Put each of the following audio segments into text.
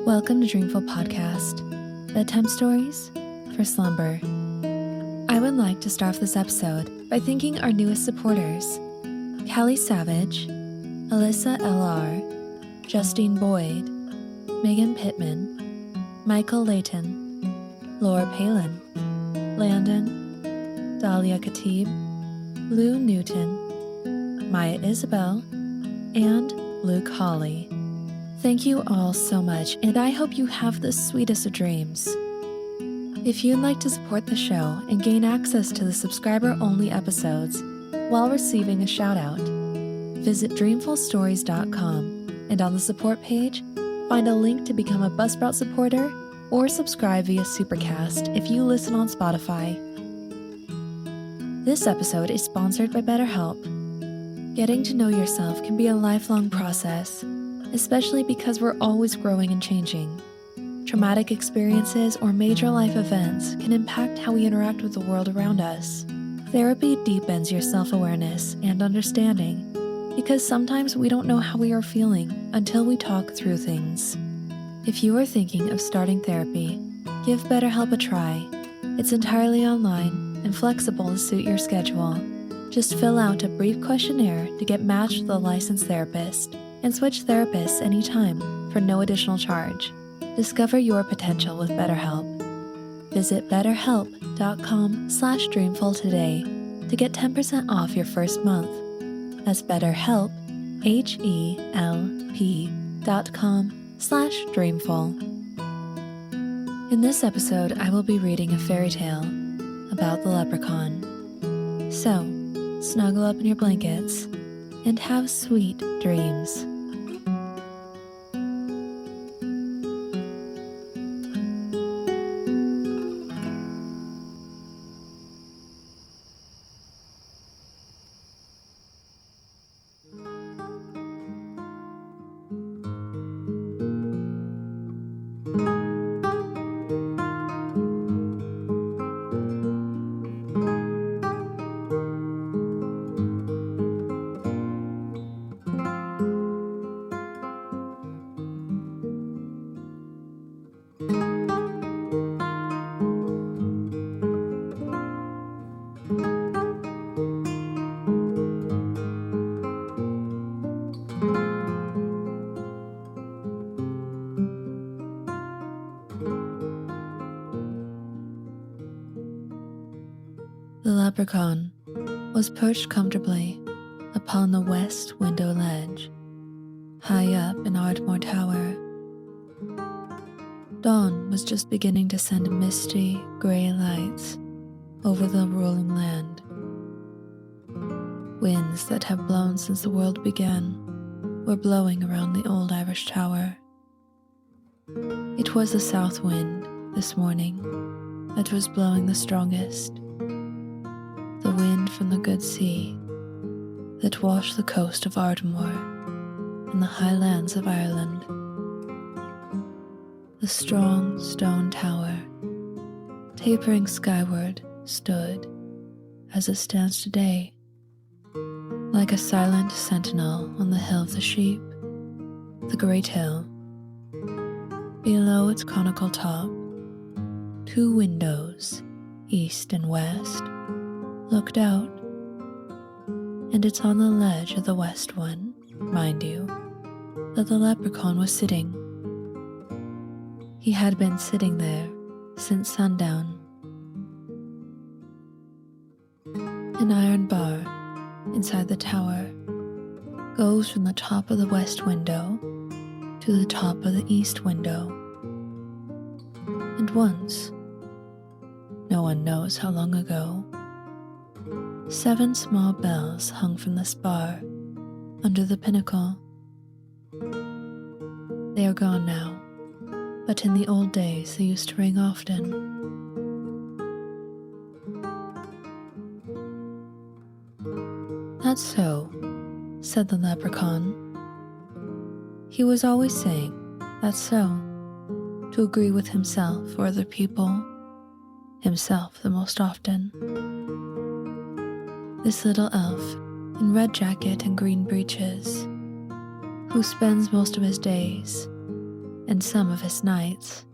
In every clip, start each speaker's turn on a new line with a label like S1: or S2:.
S1: Welcome to Dreamful Podcast, bedtime stories for slumber. I would like to start off this episode by thanking our newest supporters, Callie Savage, Alyssa L.R., Justine Boyd, Megan Pittman, Michael Layton, Laura Palin, Landon, Dahlia Khatib, Lou Newton, Maya Isabel, and Luke Hawley. Thank you all so much, and I hope you have the sweetest of dreams. If you'd like to support the show and gain access to the subscriber-only episodes while receiving a shout-out, visit dreamfulstories.com, and on the support page, find a link to become a Buzzsprout supporter or subscribe via Supercast if you listen on Spotify. This episode is sponsored by BetterHelp. Getting to know yourself can be a lifelong process, especially because we're always growing and changing. Traumatic experiences or major life events can impact how we interact with the world around us. Therapy deepens your self-awareness and understanding because sometimes we don't know how we are feeling until we talk through things. If you are thinking of starting therapy, give BetterHelp a try. It's entirely online and flexible to suit your schedule. Just fill out a brief questionnaire to get matched with a licensed therapist and switch therapists anytime for no additional charge. Discover your potential with BetterHelp. Visit betterhelp.com/dreamful today to get 10% off your first month. That's BetterHelp, HELP.com/dreamful. In this episode, I will be reading a fairy tale about the Leprechaun. So, snuggle up in your blankets and have sweet dreams. The Leprechaun was perched comfortably upon the west window ledge, high up in Ardmore Tower. Dawn was just beginning to send misty, gray lights over the rolling land. Winds that have blown since the world began were blowing around the old Irish tower. It was the south wind this morning that was blowing the strongest. The wind from the good sea that washed the coast of Ardmore and the highlands of Ireland. The strong stone tower, tapering skyward, stood, as it stands today, like a silent sentinel on the hill of the sheep, the great hill. Below its conical top, two windows, east and west, looked out, and it's on the ledge of the west one, mind you, that the Leprechaun was sitting. He had been sitting there since sundown. An iron bar inside the tower goes from the top of the west window to the top of the east window. And once, no one knows how long ago, 7 small bells hung from this bar under the pinnacle. They are gone now, but in the old days they used to ring often. That's so, said the Leprechaun. He was always saying, that's so, to agree with himself or other people, himself the most often. This little elf, in red jacket and green breeches, who spends most of his days and some of his knights,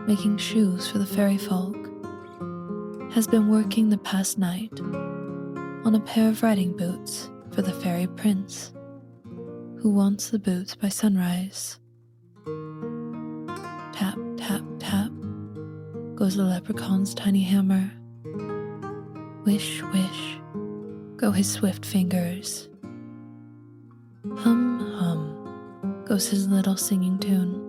S1: making shoes for the fairy folk, has been working the past night on a pair of riding boots for the fairy prince, who wants the boots by sunrise. Tap, tap, tap goes the leprechaun's tiny hammer. Wish, wish go his swift fingers. Hum, hum goes his little singing tune.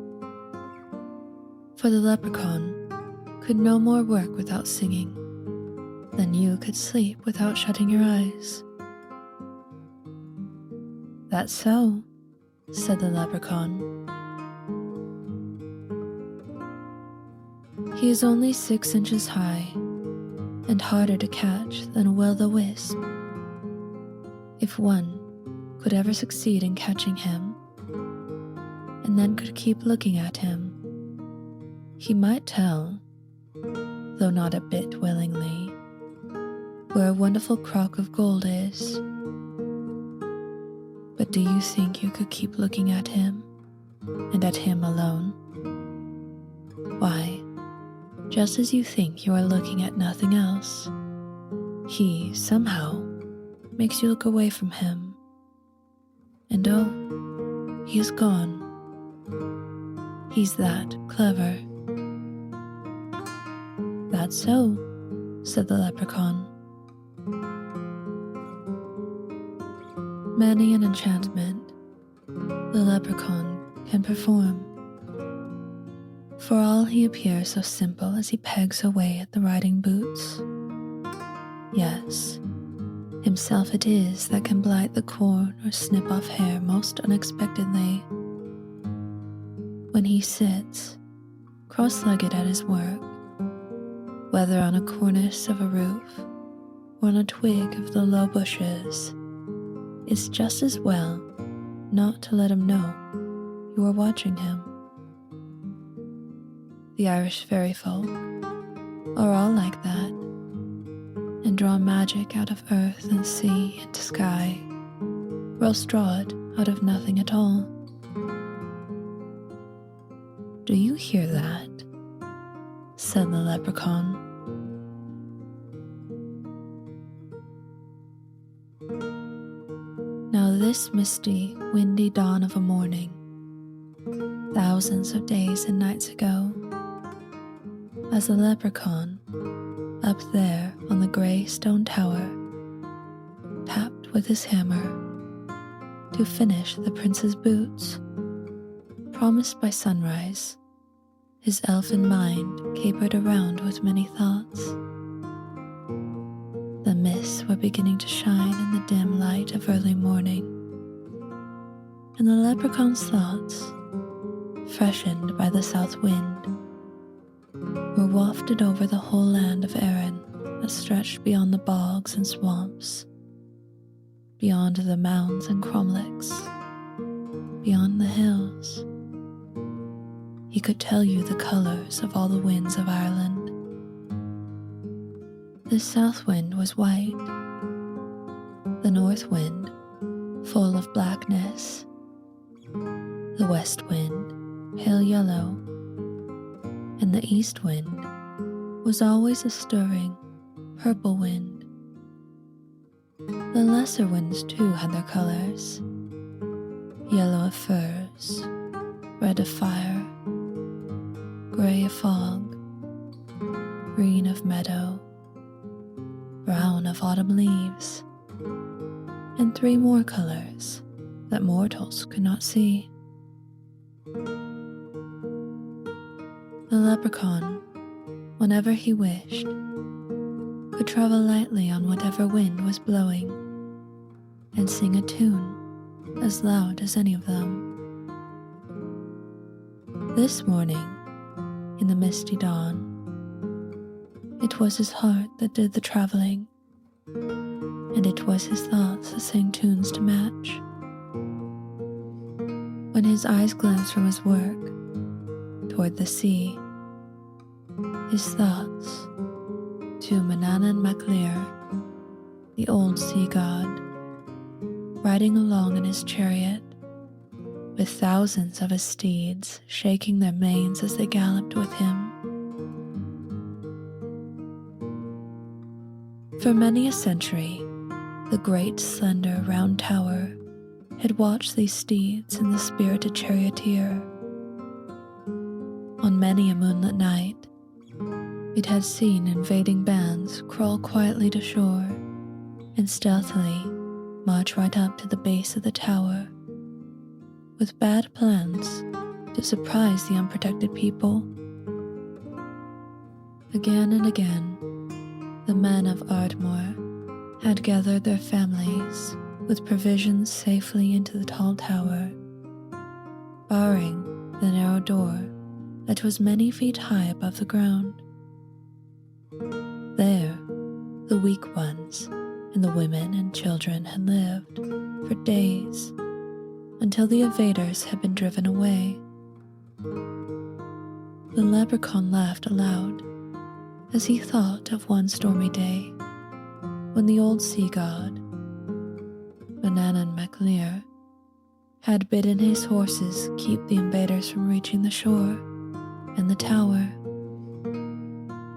S1: For the leprechaun could no more work without singing than you could sleep without shutting your eyes. That's so, said the leprechaun. He is only 6 inches high and harder to catch than a will-o'-the-wisp. If one could ever succeed in catching him, and then could keep looking at him, he might tell, though not a bit willingly, where a wonderful crock of gold is. But do you think you could keep looking at him, and at him alone? Why, just as you think you are looking at nothing else, he, somehow, makes you look away from him. And oh, he is gone. He's that clever. That's so, said the leprechaun. Many an enchantment the leprechaun can perform. For all he appears so simple as he pegs away at the riding boots. Yes, himself it is that can blight the corn or snip off hair most unexpectedly. When he sits, cross-legged at his work, whether on a cornice of a roof or on a twig of the low bushes, it's just as well not to let him know you are watching him. The Irish fairy folk are all like that, and draw magic out of earth and sea into sky, or else draw it out of nothing at all. Do you hear that? Said the leprechaun. Now this misty, windy dawn of a morning, thousands of days and nights ago, as the leprechaun, up there on the grey stone tower, tapped with his hammer to finish the prince's boots, promised by sunrise, his elfin mind capered around with many thoughts. The mists were beginning to shine in the dim light of early morning, and the leprechaun's thoughts, freshened by the south wind, were wafted over the whole land of Erin that stretched beyond the bogs and swamps, beyond the mounds and cromlechs, beyond the hills. He could tell you the colours of all the winds of Ireland. The south wind was white, the north wind full of blackness, the west wind pale yellow, and the east wind was always a stirring purple wind. The lesser winds too had their colours, yellow of furze, red of fire, grey of fog, green of meadow, brown of autumn leaves, and 3 more colours that mortals could not see. The leprechaun, whenever he wished, could travel lightly on whatever wind was blowing and sing a tune as loud as any of them. This morning, in the misty dawn, it was his heart that did the traveling, and it was his thoughts that sang tunes to match. When his eyes glanced from his work toward the sea, his thoughts to Manannan MacLear, the old sea god, riding along in his chariot, with thousands of his steeds shaking their manes as they galloped with him. For many a century, the great, slender, round tower had watched these steeds and the spirited charioteer. On many a moonlit night, it had seen invading bands crawl quietly to shore and stealthily march right up to the base of the tower, with bad plans to surprise the unprotected people. Again and again, the men of Ardmore had gathered their families with provisions safely into the tall tower, barring the narrow door that was many feet high above the ground. There, the weak ones and the women and children had lived for days until the invaders had been driven away. The leprechaun laughed aloud as he thought of one stormy day when the old sea god, Banan MacLear, had bidden his horses keep the invaders from reaching the shore and the tower.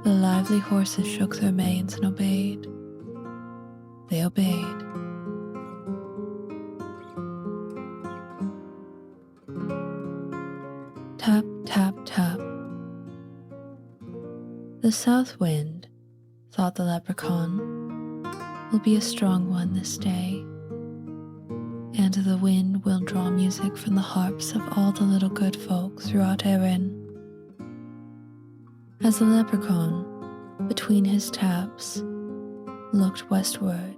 S1: The lively horses shook their manes and obeyed. They obeyed. Tap, tap, tap. The south wind, thought the leprechaun, will be a strong one this day, and the wind will draw music from the harps of all the little good folk throughout Erin. As the leprechaun, between his taps, looked westward,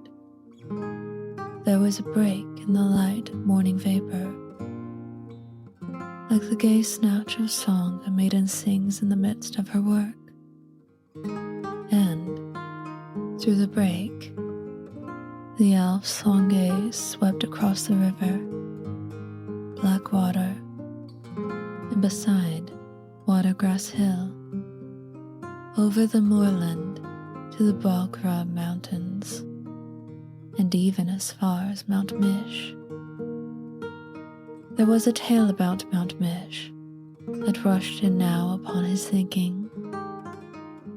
S1: there was a break in the light morning vapor, like the gay snatch of song a maiden sings in the midst of her work. And through the break, the elf's song gaze swept across the river, black water, and beside Watergrass Hill, over the moorland to the Balgrab Mountains, and even as far as Mount Mish. There was a tale about Mount Mish that rushed in now upon his thinking,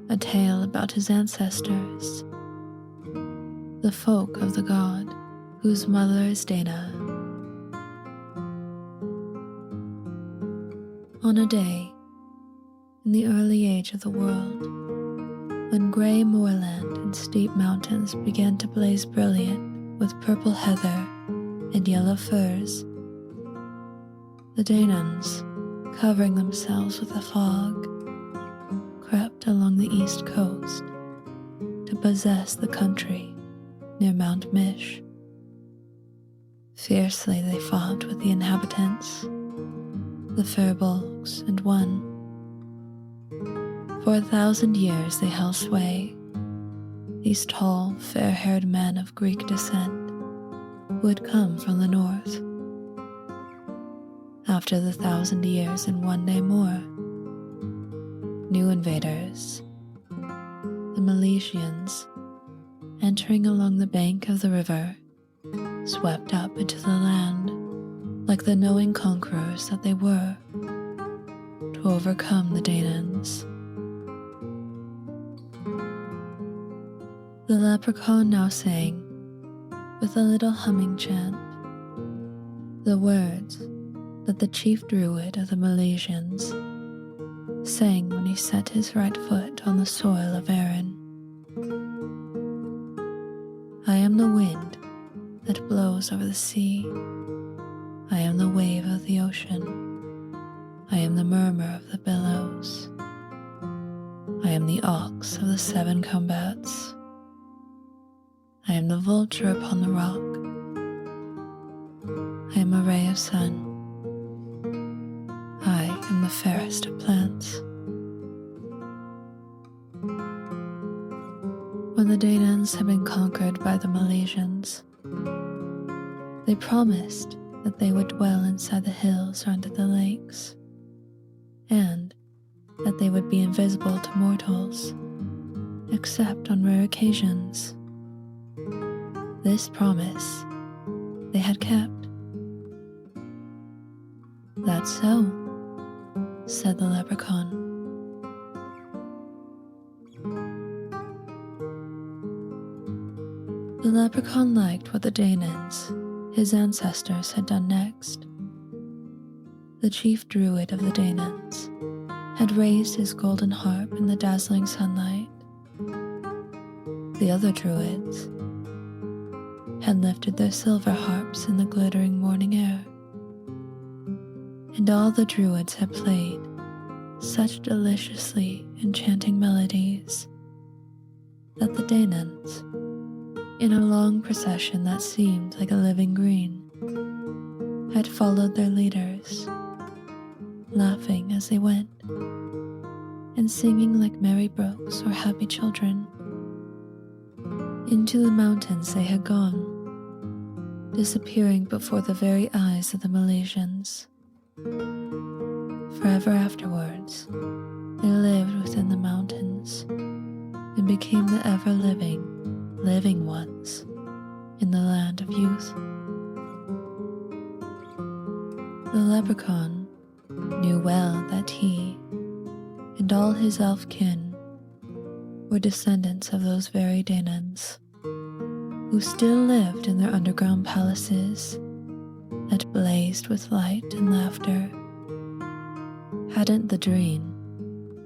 S1: a tale about his ancestors, the folk of the god whose mother is Dana. On a day in the early age of the world, when grey moorland and steep mountains began to blaze brilliant with purple heather and yellow firs, the Danans, covering themselves with a fog, crept along the east coast to possess the country near Mount Mish. Fiercely they fought with the inhabitants, the Firbolgs, and won. For 1,000 years they held sway, these tall, fair-haired men of Greek descent who had come from the north. After the 1,000 years and 1 day more, new invaders, the Milesians, entering along the bank of the river, swept up into the land like the knowing conquerors that they were, to overcome the Danans. The leprechaun now sang, with a little humming chant, the words that the chief druid of the Milesians sang when he set his right foot on the soil of Erin. I am the wind that blows over the sea. I am the wave of the ocean. I am the murmur of the billows. I am the ox of the 7 combats. I am the vulture upon the rock. I am a ray of sun. I am the fairest of plants. When the Danans had been conquered by the Milesians, they promised that they would dwell inside the hills or under the lakes, and that they would be invisible to mortals, except on rare occasions. This promise they had kept. "That's so," said the leprechaun. The leprechaun liked what the Daenons, his ancestors, had done next. The chief druid of the Daenons had raised his golden harp in the dazzling sunlight. The other druids had lifted their silver harps in the glittering morning air. And all the druids had played such deliciously enchanting melodies that the Daenons, in a long procession that seemed like a living green, had followed their leaders, laughing as they went, and singing like merry brooks or happy children. Into the mountains they had gone, disappearing before the very eyes of the Milesians. Forever afterwards, they lived within the mountains and became the ever-living, living ones in the land of youth. The leprechaun knew well that he and all his elf kin were descendants of those very Daenons, who still lived in their underground palaces that blazed with light and laughter. Hadn't the dream,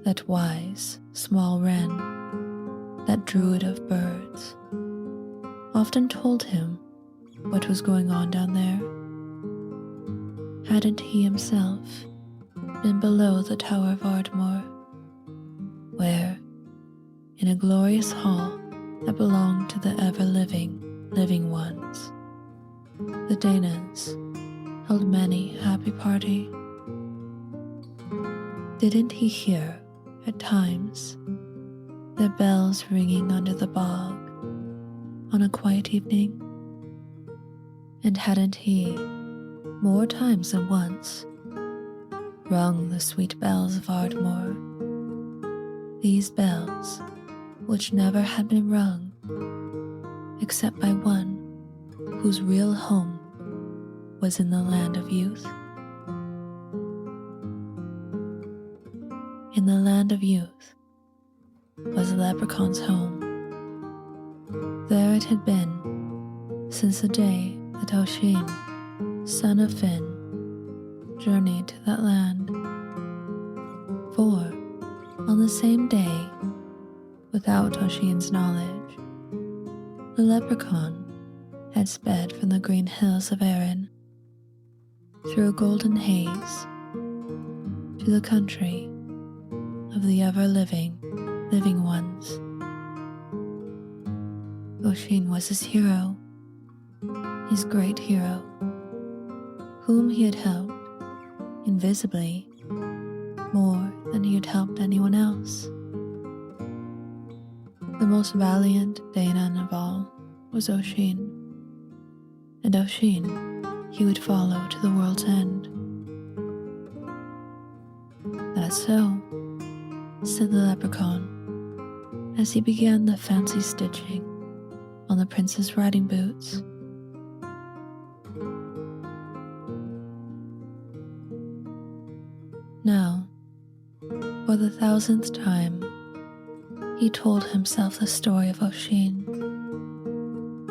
S1: that wise, small wren, that druid of birds, often told him what was going on down there? Hadn't he himself been below the Tower of Ardmore, where, in a glorious hall that belonged to the ever-living, living ones, the Daenons held many a happy party? Didn't he hear, at times, their bells ringing under the bog on a quiet evening? And hadn't he, more times than once, rung the sweet bells of Ardmore, these bells which never had been rung except by one whose real home was in the land of youth? In the land of youth was the leprechaun's home. There it had been since the day that Oisin, son of Finn, journeyed to that land. For on the same day, without Oisin's knowledge, the leprechaun had sped from the green hills of Erin through a golden haze to the country of the ever-living, living ones. Oisin was his hero, his great hero, whom he had helped, invisibly, more than he had helped anyone else. The most valiant Daenon of all was Oisin, and Oisin he would follow to the world's end. "That's so," said the leprechaun, as he began the fancy stitching on the prince's riding boots. Now, for the 1000th time, he told himself the story of Oisin,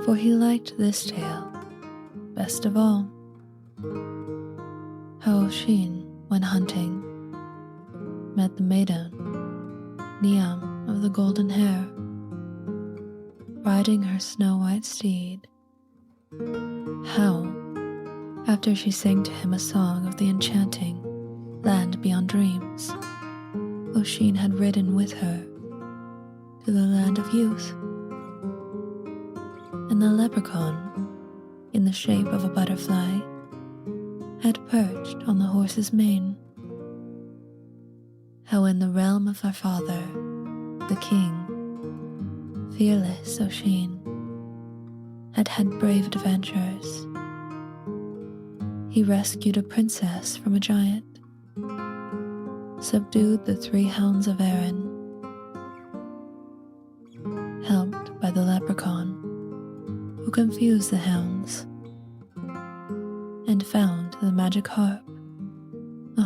S1: for he liked this tale best of all. How Oisin, when hunting, met the maiden, Niam of the golden hair, riding her snow-white steed. How, after she sang to him a song of the enchanting land beyond dreams, Oisin had ridden with her to the land of youth. And the leprechaun, in the shape of a butterfly, had perched on the horse's mane. How in the realm of our father, the king, fearless Oisin, had had brave adventures. He rescued a princess from a giant, subdued the 3 hounds of Erin, helped by the leprechaun, who confused the hounds, and found the magic harp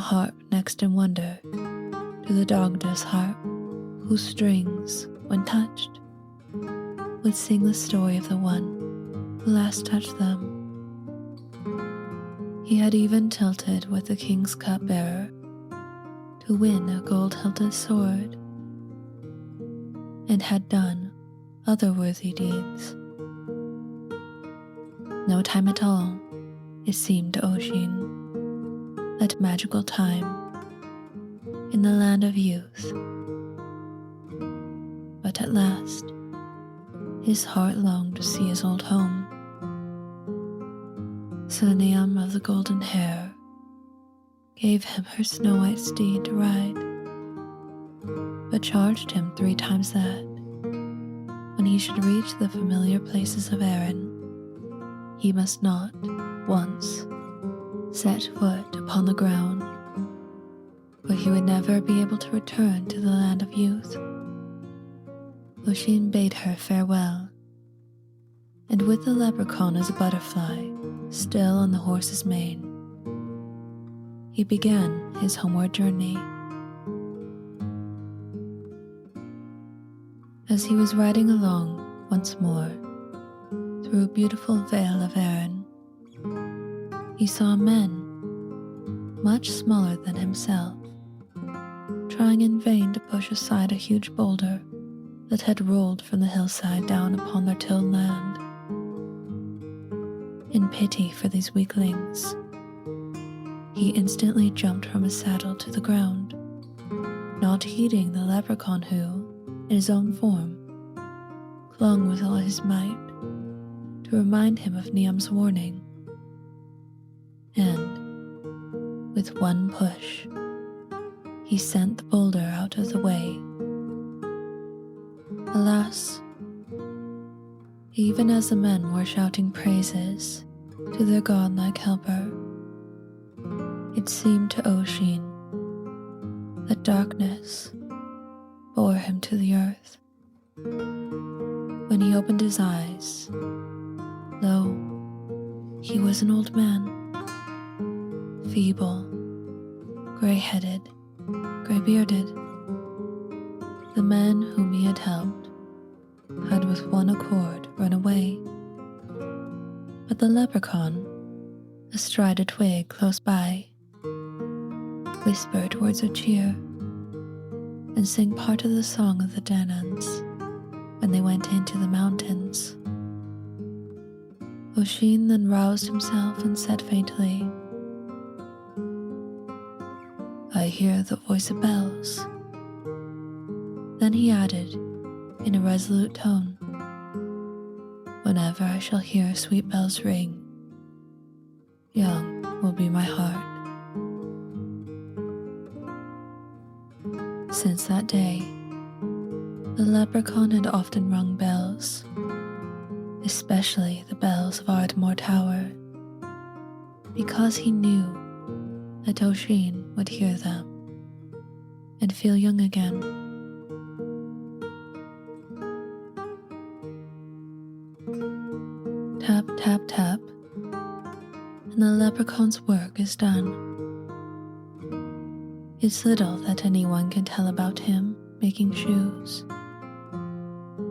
S1: harp next in wonder to the dogda's harp, whose strings, when touched, would sing the story of the one who last touched them. He had even tilted with the king's cupbearer to win a gold-hilted sword, and had done other worthy deeds. No time at all, it seemed to Oisin, that magical time in the land of youth. But at last, his heart longed to see his old home. So Niam of the golden hair gave him her snow-white steed to ride, but charged him 3 times that, when he should reach the familiar places of Erin, he must not once set foot upon the ground, for he would never be able to return to the land of youth. Oisin bade her farewell, and with the leprechaun as a butterfly still on the horse's mane, he began his homeward journey. As he was riding along once more through a beautiful vale of Erin, he saw men, much smaller than himself, trying in vain to push aside a huge boulder that had rolled from the hillside down upon their tilled land. In pity for these weaklings, he instantly jumped from his saddle to the ground, not heeding the leprechaun who, in his own form, clung with all his might to remind him of Niam's warning. And, with one push, he sent the boulder out of the way. Alas, even as the men were shouting praises to their godlike helper, it seemed to Oisin that darkness bore him to the earth. When he opened his eyes, lo, he was an old man, feeble, gray-headed, gray-bearded. The men whom he had helped had with one accord run away, but the leprechaun, astride a twig close by, whispered words of cheer and sang part of the song of the Danans when they went into the mountains. Oisin then roused himself and said faintly, "I hear the voice of bells." Then he added, in a resolute tone, "Whenever I shall hear sweet bells ring, young will be my heart." Since that day, the leprechaun had often rung bells, especially the bells of Ardmore Tower, because he knew that Oisin would hear them and feel young again. Tap, tap, tap, and the leprechaun's work is done. It's little that anyone can tell about him making shoes,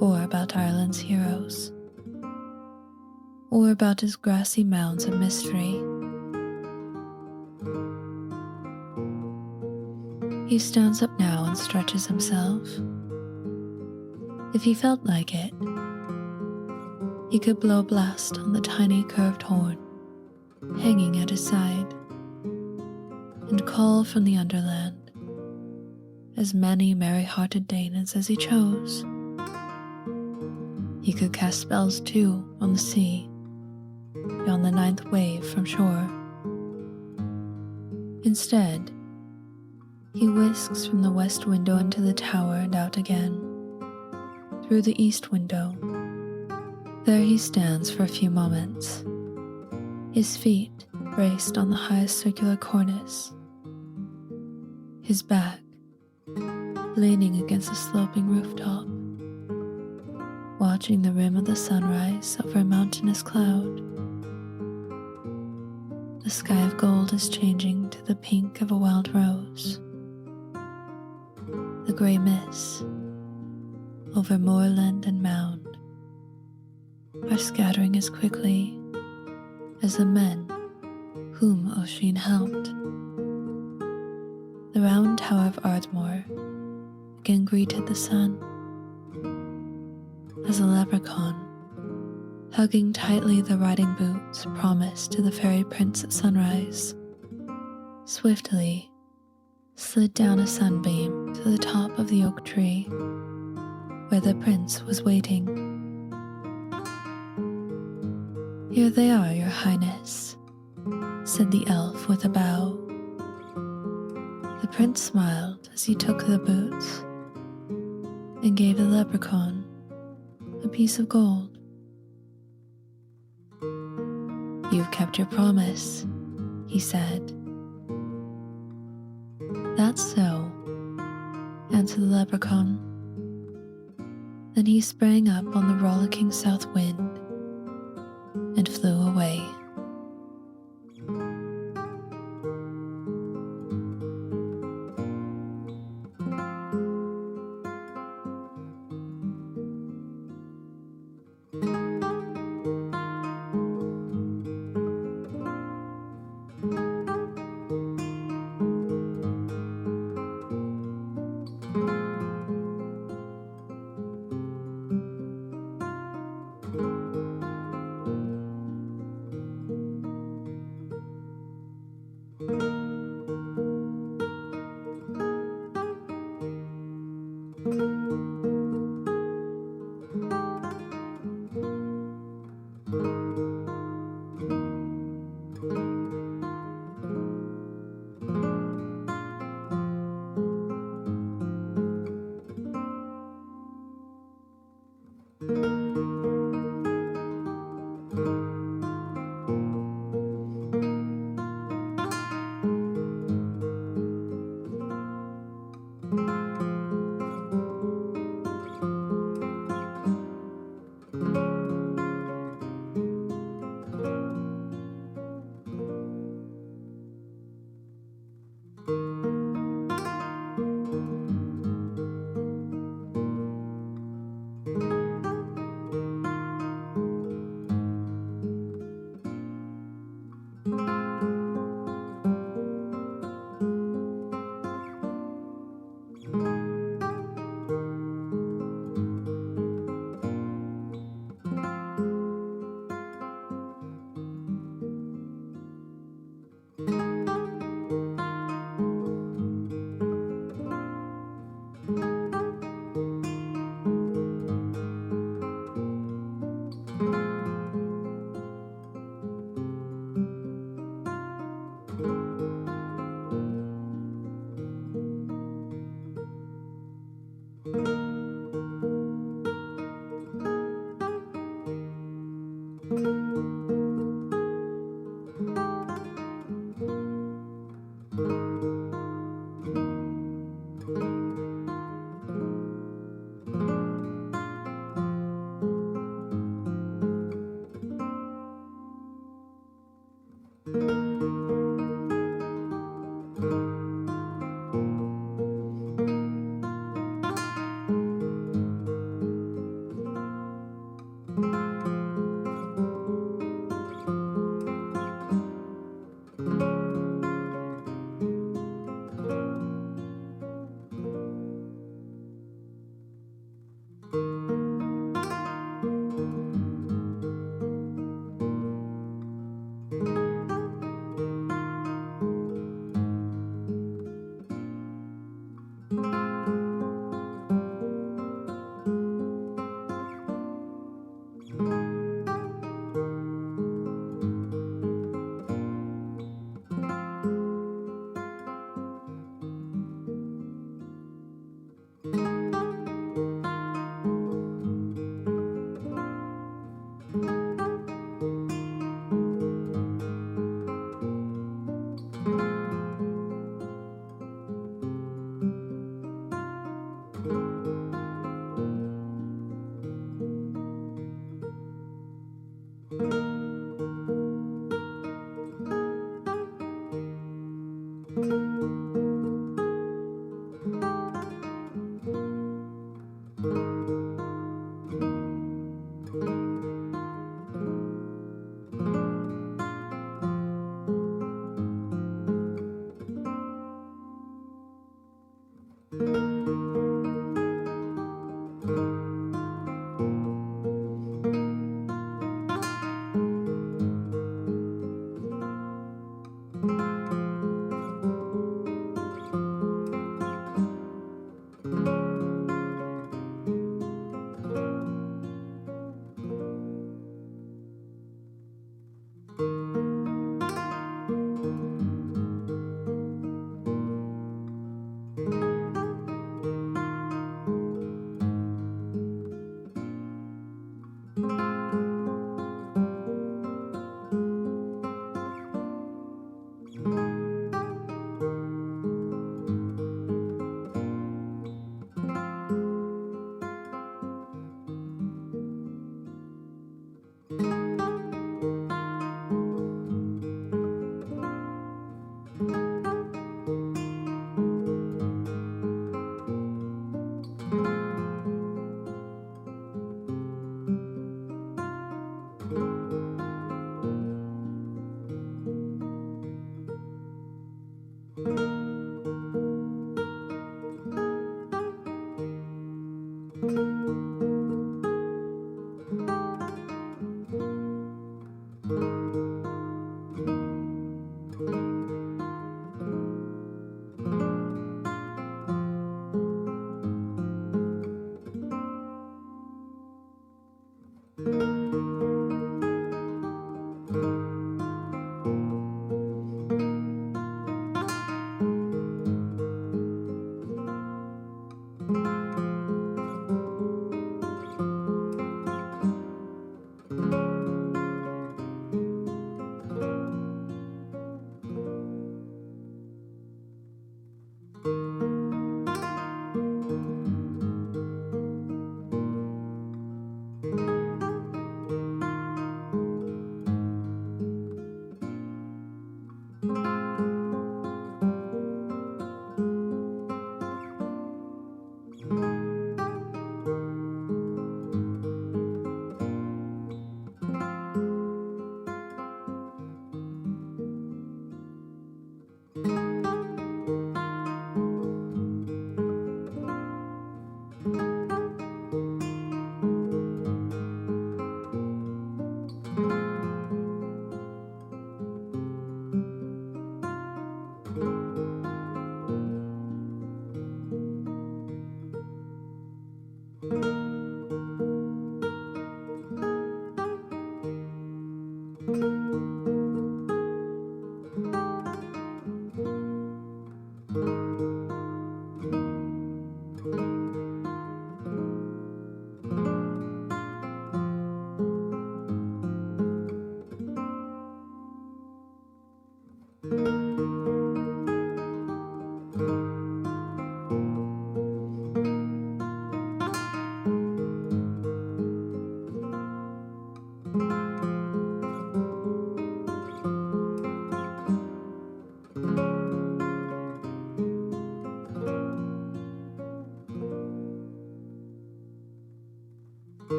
S1: or about Ireland's heroes, or about his grassy mounds of mystery. He stands up now and stretches himself. If he felt like it, he could blow a blast on the tiny curved horn hanging at his side, and call from the underland as many merry-hearted Danes as he chose. He could cast spells too on the sea, beyond the 9th wave from shore. Instead, he whisks from the west window into the tower and out again, through the east window. There he stands for a few moments, his feet braced on the highest circular cornice, his back leaning against a sloping rooftop, watching the rim of the sunrise over a mountainous cloud. The sky of gold is changing to the pink of a wild rose. The grey mists over moorland and mound are scattering as quickly as the men whom Oisin helped. The round tower of Ardmore again greeted the sun as a leprechaun, hugging tightly the riding boots promised to the fairy prince at sunrise, swiftly slid down a sunbeam to the top of the oak tree where the prince was waiting. "Here they are, your highness," said the elf with a bow. The prince smiled as he took the boots and gave the leprechaun a piece of gold. "You've kept your promise," he said. "That's so," answered the leprechaun. Then he sprang up on the rollicking south wind and flew away.
S2: you.